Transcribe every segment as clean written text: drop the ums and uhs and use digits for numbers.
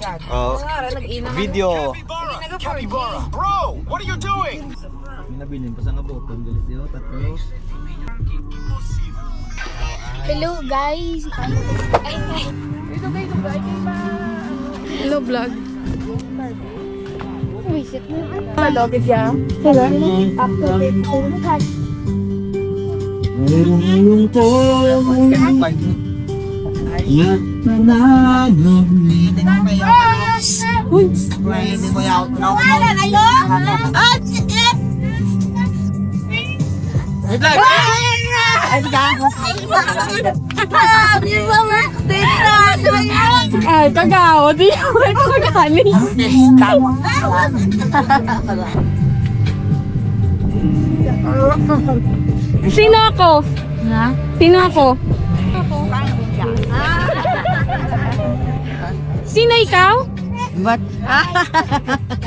Oh, video. Capybara, bro, what are you doing? Minabilin pa sa nga botong galit yun, tatlo. Hello guys. Hello vlog. Visit mo. Hello kaya. Hello. After the Ay, kagawa. Di ako nagkakali. Sino ako? Ha? Sino ako? Sino ikaw? What?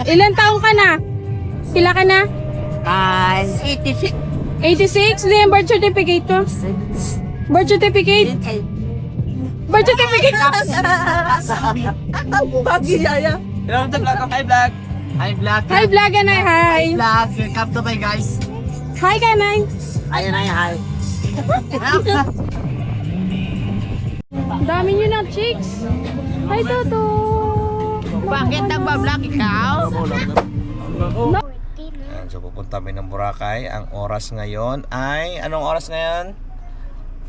Ilan taong ka na? Sila ka na? 86. 86? Ano yung birth certificate ko? Birth certificate? Birth certificate? Hello, the vlog. Hi, vlog. Hi, vlog. Hi, vlog anay. Hi. Vlog. Welcome to my guys. Hi, kanay. Hi. Dami nyo ng chicks. Hi, Toto. Bakit nagbablog ikaw? Ayan, so pupunta kami ng Boracay. Ang oras ngayon ay, anong oras ngayon?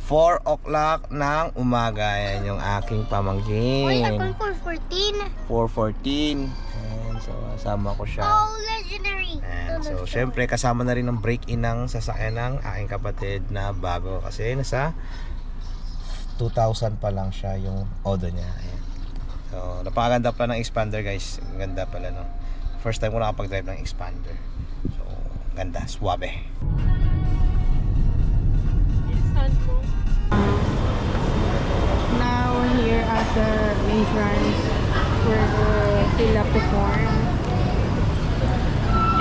4 o'clock ng umaga. Ayan yung aking Uy, pamangkin. akong 414. 4:14. Ayan, so kasama ko siya. Oh, legendary. Ayan, so syempre kasama na rin ang break-in ng sasakyan ng aking kapatid na bago. Kasi nasa 2,000 pa lang siya yung odo niya. Ayan. So napakaganda pa ng expander guys. Ang ganda pala no. First time ko nakapag-drive ng expander. So ganda, suwabe. Now we're here at the entrance where sila perform.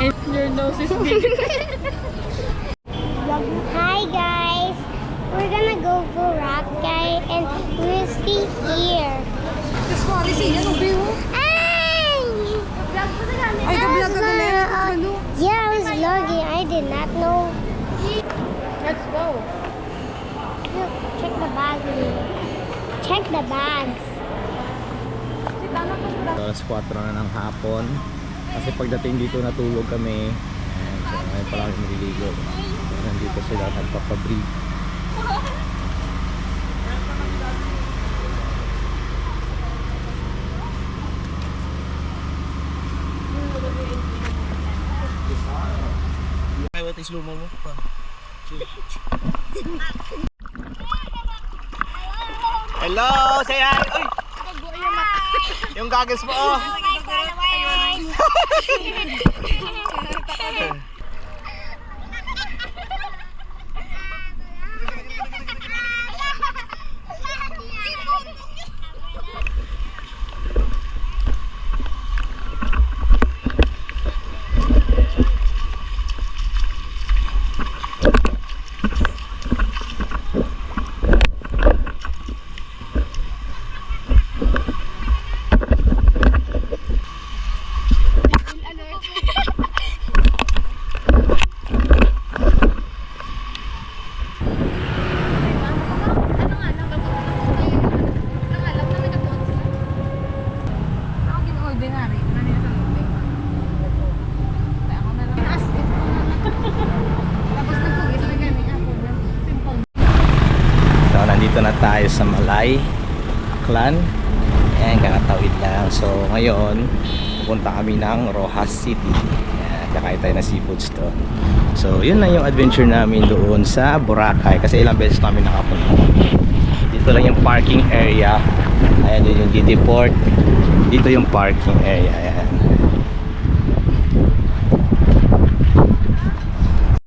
And your nose is big. Hi guys, we're gonna go Boracay and we'll stay here. Ay! Yeah, I was vlogging. I did not know. Let's go. Look, check the bag. Check the bags. Alas 4 na ng hapon. Kasi pagdating dito natulog kami. Ayan, so ngayon pa lang maliligo. So, nandito sila nagpapabreed. Ay, what is lumo mo pa? Hello, say hi. Uy! Yung goggles mo, oh. So nandito na tayo sa Malay, Aklan. Ayan, kakatawid lang. So ngayon, pupunta kami ng Rojas City. Ayan, kakain tayo na seafoods to. So yun na yung adventure namin doon sa Boracay. Kasi ilang beses namin nakapunta. Dito lang yung parking area. Ayan, doon yung Didi Port. Dito yung parking area. Ayan.